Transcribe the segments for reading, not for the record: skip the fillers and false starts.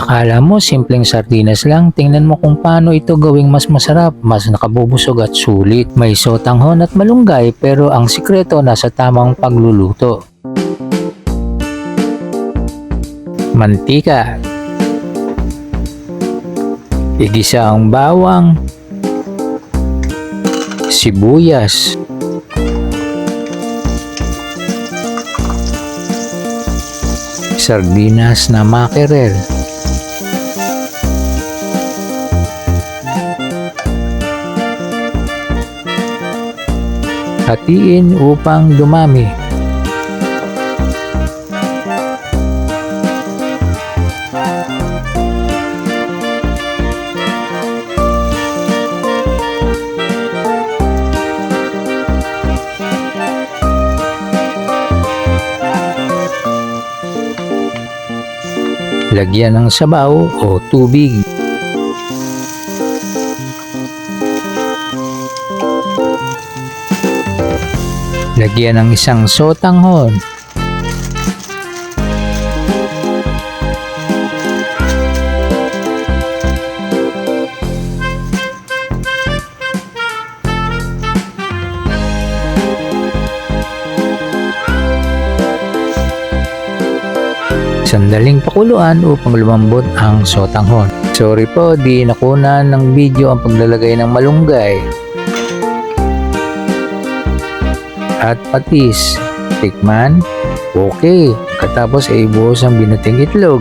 Akala mo simpleng sardinas lang, tingnan mo kung paano ito gawing mas masarap, mas nakabubusog at sulit. May sotanghon at malunggay pero ang sikreto nasa tamang pagluluto. Mantika. Igisa ang bawang, sibuyas, sardinas na mackerel, hatiin upang dumami. Lagyan ng sabaw o tubig. Lagyan ng isang sotanghon. Sandaling pakuluan upang lumambot ang sotanghon. Sorry po, di nakunan ng video ang paglalagay ng malunggay at patis. Tikman. Okay. Katapos ay ibuhos ang binuting itlog.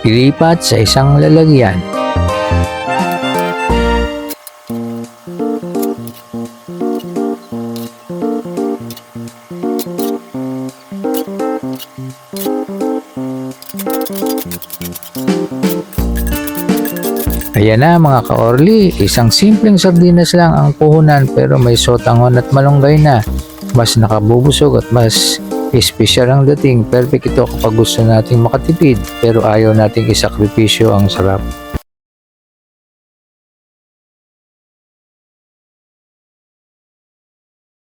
Ilipat sa isang lalagyan. Ayan na mga ka-orly, isang simpleng sardinas lang ang puhunan pero may sotanghon at malunggay na. Mas nakabubusog at mas espesyal ang dating. Perfect ito kapag gusto nating makatipid pero ayaw nating isakripisyo ang sarap.